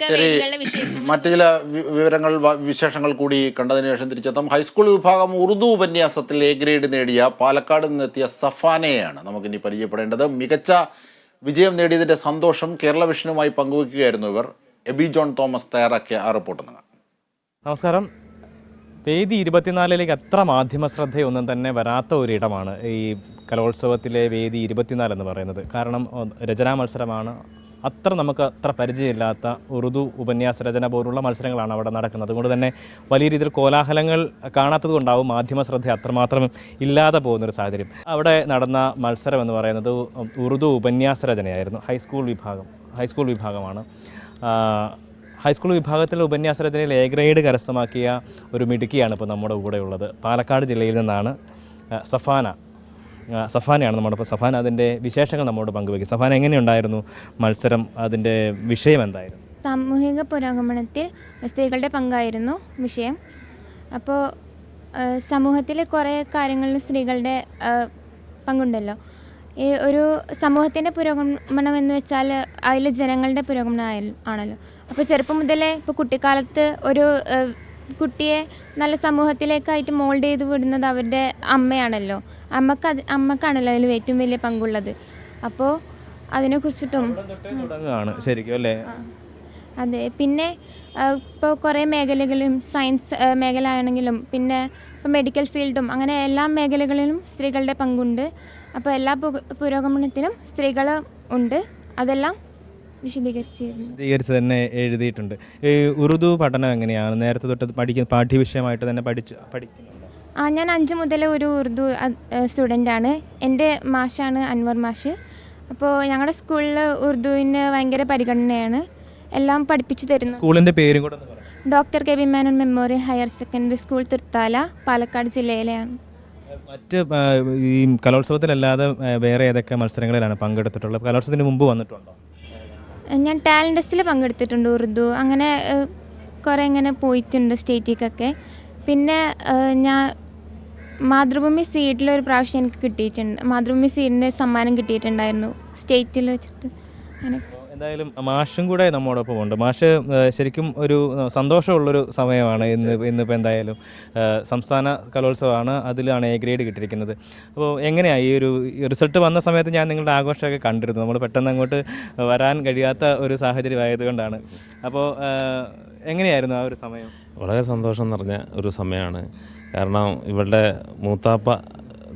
ശരി, മറ്റു ചില വിവരങ്ങൾ വിശേഷങ്ങൾ കൂടി കണ്ടതിന് ശേഷം തിരിച്ചെത്താം. ഹൈസ്കൂൾ വിഭാഗം ഉറുദു ഉപന്യാസത്തിൽ എ ഗ്രേഡ് നേടിയ പാലക്കാട് നിന്നെത്തിയ സഫാനയെയാണ് നമുക്കിനി പരിചയപ്പെടേണ്ടത്. മികച്ച വിജയം നേടിയതിൻ്റെ സന്തോഷം കേരള വിഷനുമായി പങ്കുവയ്ക്കുകയായിരുന്നു ഇവർ. എബി ജോൺ തോമസ് തയ്യാറാക്കിയ ആ റിപ്പോർട്ട് നിങ്ങൾ. നമസ്കാരം. വേദി 24ലേക്ക് അത്ര മാധ്യമ ശ്രദ്ധയൊന്നും തന്നെ വരാത്ത ഒരിടമാണ് ഈ കലോത്സവത്തിലെ വേദി 24 എന്ന് പറയുന്നത്. കാരണം രചനാ മത്സരമാണ്. നമുക്ക് അത്ര പരിചയമില്ലാത്ത ഉറുദു ഉപന്യാസ രചന പോലുള്ള മത്സരങ്ങളാണ് അവിടെ നടക്കുന്നത്. അതുകൊണ്ട് തന്നെ വലിയ രീതിയിൽ കോലാഹലങ്ങൾ കാണാത്തത് കൊണ്ടാവും മാധ്യമ ശ്രദ്ധ അത്രമാത്രം ഇല്ലാതെ പോകുന്നൊരു സാഹചര്യം. അവിടെ നടന്ന മത്സരം എന്ന് പറയുന്നത് ഉറുദു ഉപന്യാസ രചനയായിരുന്നു. ഹൈസ്കൂൾ വിഭാഗമാണ്. ഹൈസ്കൂൾ വിഭാഗത്തിലെ ഉപന്യാസ രചനയിൽ എ ഗ്രേഡ് കരസ്ഥമാക്കിയ ഒരു മിടുക്കിയാണ് ഇപ്പോൾ നമ്മുടെ കൂടെ ഉള്ളത്. പാലക്കാട് ജില്ലയിൽ നിന്നാണ് സഫാനയാണ് നമ്മോടൊപ്പം. സഫാന അതിൻ്റെ വിശേഷങ്ങൾ നമ്മോട് പങ്കുവയ്ക്കും. സഫാന, എങ്ങനെയുണ്ടായിരുന്നു മത്സരം? അതിൻ്റെ വിഷയം എന്തായിരുന്നു? സാമൂഹിക പുരോഗമനത്തിൽ സ്ത്രീകളുടെ പങ്കായിരുന്നു വിഷയം. അപ്പോൾ സമൂഹത്തിൽ കുറേ കാര്യങ്ങളിൽ സ്ത്രീകളുടെ പങ്കുണ്ടല്ലോ. ഈ ഒരു സമൂഹത്തിൻ്റെ പുരോഗമനം എന്ന് വെച്ചാൽ അതിൽ ജനങ്ങളുടെ പുരോഗമനം ആണല്ലോ. അപ്പോൾ ചെറുപ്പം മുതലേ ഇപ്പോൾ കുട്ടിക്കാലത്ത് ഒരു കുട്ടിയെ നല്ല സമൂഹത്തിലേക്കായിട്ട് മോൾഡ് ചെയ്ത് വിടുന്നത് അവരുടെ അമ്മയാണല്ലോ. അമ്മക്കാണല്ലോ അതിൽ ഏറ്റവും വലിയ പങ്കുള്ളത്. അപ്പോൾ അതിനെക്കുറിച്ചിട്ടും ശരിക്കും അല്ലേ? അതെ. പിന്നെ ഇപ്പോൾ കുറേ മേഖലകളിലും സയൻസ് മേഖല ആണെങ്കിലും പിന്നെ ഇപ്പോൾ മെഡിക്കൽ ഫീൽഡും അങ്ങനെ എല്ലാ മേഖലകളിലും സ്ത്രീകളുടെ പങ്കുണ്ട്. അപ്പോൾ എല്ലാ പുരോഗമനത്തിനും സ്ത്രീകൾ ഉണ്ട്. അതെല്ലാം വിശദീകരിച്ച് തന്നെ എഴുതിയിട്ടുണ്ട്. ഈ ഉറുദു പഠനം എങ്ങനെയാണ്? നേരത്തെ തൊട്ട് പാഠ്യവിഷയമായിട്ട് തന്നെ പഠിക്കുന്നുണ്ടോ? ഞാൻ 5 മുതൽ ഒരു ഉറുദു സ്റ്റുഡൻ്റാണ്. എൻ്റെ മാഷാണ് അൻവർ മാഷ്. അപ്പോൾ ഞങ്ങളുടെ സ്കൂളിൽ ഉറുദുവിന് ഭയങ്കര പരിഗണനയാണ്. എല്ലാം പഠിപ്പിച്ചു തരുന്നു. സ്കൂളിൻ്റെ പേരും കൂടെ doctor K B Menon memorial higher secondary school Thrithala, Palakkad ജില്ലയിലെയാണ്. മറ്റ് ഈ കലോത്സവത്തിലല്ലാതെ വേറെ ഏതൊക്കെ മത്സരങ്ങളിലാണ് പങ്കെടുത്തിട്ടുള്ളത്? കലോത്സവത്തിന് മുമ്പ് വന്നിട്ടുണ്ടോ? ഞാൻ ടാലൻറ്റ് ടെസ്റ്റിൽ പങ്കെടുത്തിട്ടുണ്ട് ഉറുദു. അങ്ങനെ കുറേ ഇങ്ങനെ പോയിട്ടുണ്ട് സ്റ്റേറ്റിലേക്കൊക്കെ. പിന്നെ ഞാൻ മാതൃഭൂമി സീഡിലൊരു പ്രാവശ്യം എനിക്ക് കിട്ടിയിട്ടുണ്ട്. മാതൃഭൂമി സീഡിൻ്റെ സമ്മാനം കിട്ടിയിട്ടുണ്ടായിരുന്നു സ്റ്റേറ്റിൽ വെച്ചിട്ട്. അങ്ങനെ എന്തായാലും മാഷും കൂടെ നമ്മോടൊപ്പം ഉണ്ട്. മാഷ് ശരിക്കും ഒരു സന്തോഷമുള്ളൊരു സമയമാണ് ഇന്നിപ്പോൾ. എന്തായാലും സംസ്ഥാന കലോത്സവമാണ്, അതിലാണ് എ ഗ്രേഡ് കിട്ടിയിരിക്കുന്നത്. അപ്പോൾ എങ്ങനെയാണ് ഈ ഒരു റിസൾട്ട് വന്ന സമയത്ത് ഞാൻ നിങ്ങളുടെ ആഘോഷമൊക്കെ കണ്ടിരുന്നു. നമ്മൾ പെട്ടെന്ന് അങ്ങോട്ട് വരാൻ കഴിയാത്ത ഒരു സാഹചര്യം ആയതുകൊണ്ടാണ്. അപ്പോൾ എങ്ങനെയായിരുന്നു ആ ഒരു സമയം? വളരെ സന്തോഷം നിറഞ്ഞ ഒരു സമയമാണ്. കാരണം ഇവരുടെ മൂത്താപ്പ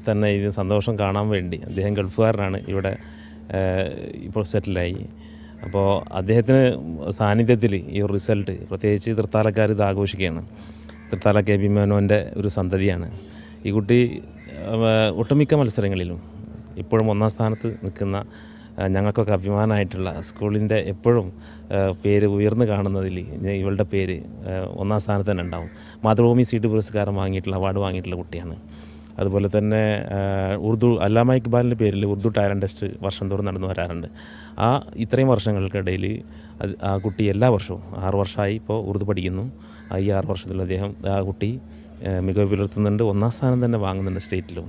തന്നെ ഈ സന്തോഷം കാണാൻ വേണ്ടി, അദ്ദേഹം ഗൾഫുകാരനാണ്, ഇവിടെ ഇപ്പോൾ സെറ്റിലായി. അപ്പോൾ അദ്ദേഹത്തിന് സാന്നിധ്യത്തിൽ ഈ ഒരു റിസൾട്ട്, പ്രത്യേകിച്ച് തൃത്താലക്കാർ ഇത് ആഘോഷിക്കുകയാണ്. തൃത്താല കെ ബി മേനോൻ്റെ ഒരു സന്തതിയാണ് ഈ കുട്ടി. ഒട്ടുമിക്ക മത്സരങ്ങളിലും ഇപ്പോഴും 1ാം സ്ഥാനത്ത് നിൽക്കുന്ന, ഞങ്ങൾക്കൊക്കെ അഭിമാനമായിട്ടുള്ള സ്കൂളിൻ്റെ എപ്പോഴും പേര് ഉയർന്നു കാണുന്നതിൽ ഇവളുടെ പേര് 1ാം സ്ഥാനത്ത് തന്നെ ഉണ്ടാവും. മാതൃഭൂമി സീഡ് പുരസ്കാരം വാങ്ങിയിട്ടുള്ള, അവാർഡ് വാങ്ങിയിട്ടുള്ള കുട്ടിയാണ്. അതുപോലെ തന്നെ ഉറുദു അല്ലാമ ഇക്ബാലിൻ്റെ പേരിൽ ഉറുദു ടാലൻറ്റ് ടെസ്റ്റ് വർഷം തോറും നടന്നു വരാറുണ്ട്. ഇത്രയും വർഷങ്ങൾക്കിടയിൽ ആ കുട്ടി എല്ലാ വർഷവും 6 വർഷമായി ഇപ്പോൾ ഉറുദു പഠിക്കുന്നു. ഈ 6 വർഷത്തിൽ ആ കുട്ടി മികവ് പുലർത്തുന്നുണ്ട്. 1ാം സ്ഥാനം തന്നെ വാങ്ങുന്നുണ്ട് സ്റ്റേറ്റിലും.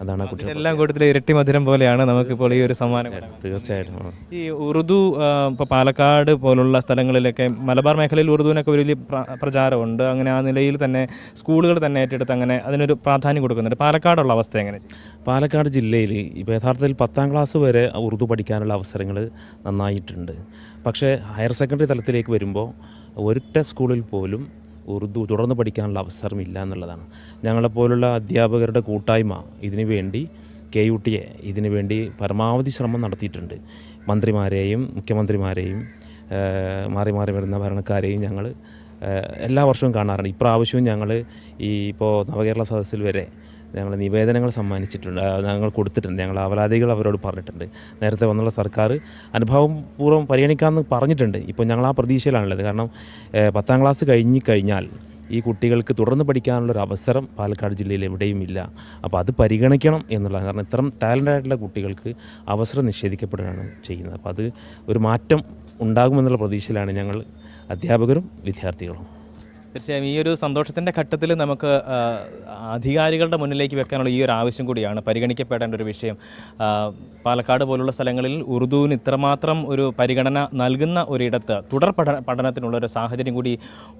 അതാണ് ആ കുട്ടി. എല്ലാം കൂട്ടത്തിൽ ഇരട്ടി മധുരം പോലെയാണ് നമുക്കിപ്പോൾ ഈ ഒരു സമ്മാനം. തീർച്ചയായിട്ടും. ഈ ഉറുദു ഇപ്പോൾ പാലക്കാട് പോലുള്ള സ്ഥലങ്ങളിലൊക്കെ, മലബാർ മേഖലയിൽ ഉറുദുവിനൊക്കെ വലിയ പ്രചാരമുണ്ട്. അങ്ങനെ ആ നിലയിൽ തന്നെ സ്കൂളുകൾ തന്നെ ഏറ്റെടുത്ത് അങ്ങനെ അതിനൊരു പ്രാധാന്യം കൊടുക്കുന്നുണ്ട്. പാലക്കാടുള്ള അവസ്ഥ എങ്ങനെ? പാലക്കാട് ജില്ലയിൽ ഇപ്പോൾ യഥാർത്ഥത്തിൽ 10ാം ക്ലാസ് വരെ ഉറുദു പഠിക്കാനുള്ള അവസരങ്ങൾ നന്നായിട്ടുണ്ട്. പക്ഷേ ഹയർ സെക്കൻഡറി തലത്തിലേക്ക് വരുമ്പോൾ ഒരൊറ്റ സ്കൂളിൽ പോലും ഉറുദു തുടർന്ന് പഠിക്കാനുള്ള അവസരമില്ല എന്നുള്ളതാണ്. ഞങ്ങളെപ്പോലുള്ള അധ്യാപകരുടെ കൂട്ടായ്മ ഇതിനു വേണ്ടി, KUTA ഇതിനു വേണ്ടി പരമാവധി ശ്രമം നടത്തിയിട്ടുണ്ട്. മന്ത്രിമാരെയും മുഖ്യമന്ത്രിമാരെയും മാറി മാറി വരുന്ന ഭരണക്കാരെയും ഞങ്ങൾ എല്ലാ വർഷവും കാണാറുണ്ട്. ഇപ്രാവശ്യവും ഞങ്ങൾ ഇപ്പോൾ നവകേരള സദസ്സിൽ വരെ ഞങ്ങൾ നിവേദനങ്ങൾ സമ്മാനിച്ചിട്ടുണ്ട്, ഞങ്ങൾ കൊടുത്തിട്ടുണ്ട്. ഞങ്ങൾ അവലാദികൾ അവരോട് പറഞ്ഞിട്ടുണ്ട്. നേരത്തെ വന്നുള്ള സർക്കാർ അനുഭവപൂർവ്വം പരിഗണിക്കാമെന്ന് പറഞ്ഞിട്ടുണ്ട്. ഇപ്പോൾ ഞങ്ങൾ ആ പ്രതീക്ഷയിലാണുള്ളത്. കാരണം 10ാം ക്ലാസ് കഴിഞ്ഞാൽ ഈ കുട്ടികൾക്ക് തുടർന്ന് പഠിക്കാനുള്ളൊരു അവസരം പാലക്കാട് ജില്ലയിൽ എവിടെയും ഇല്ല. അപ്പോൾ അത് പരിഗണിക്കണം എന്നുള്ളതാണ്. കാരണം ഇത്തരം ടാലൻ്റായിട്ടുള്ള കുട്ടികൾക്ക് അവസരം നിഷേധിക്കപ്പെടുകയാണ് ചെയ്യുന്നത്. അപ്പോൾ അത് ഒരു മാറ്റം ഉണ്ടാകുമെന്നുള്ള പ്രതീക്ഷയിലാണ് ഞങ്ങൾ അധ്യാപകരും വിദ്യാർത്ഥികളും. തീർച്ചയായും ഈ ഒരു സന്തോഷത്തിൻ്റെ ഘട്ടത്തിൽ നമുക്ക് അധികാരികളുടെ മുന്നിലേക്ക് വെക്കാനുള്ള ഈ ഒരു ആവശ്യം കൂടിയാണ് പരിഗണിക്കപ്പെടേണ്ട ഒരു വിഷയം. പാലക്കാട് പോലുള്ള സ്ഥലങ്ങളിൽ ഉറുദുവിന് ഇത്രമാത്രം ഒരു പരിഗണന നൽകുന്ന ഒരിടത്ത് തുടർ പഠനത്തിനുള്ള ഒരു സാഹചര്യം കൂടി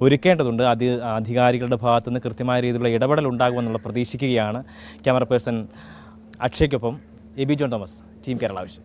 ഒരുക്കേണ്ടതുണ്ട്. അധികാരികളുടെ ഭാഗത്തു നിന്ന് കൃത്യമായ രീതിയിലുള്ള ഇടപെടൽ ഉണ്ടാകുമെന്നുള്ള പ്രതീക്ഷിക്കുകയാണ്. ക്യാമറ പേഴ്സൺ അക്ഷയ്ക്കൊപ്പം എബി ജോൺ തോമസ്, ടീം കേരള വിഷൻ.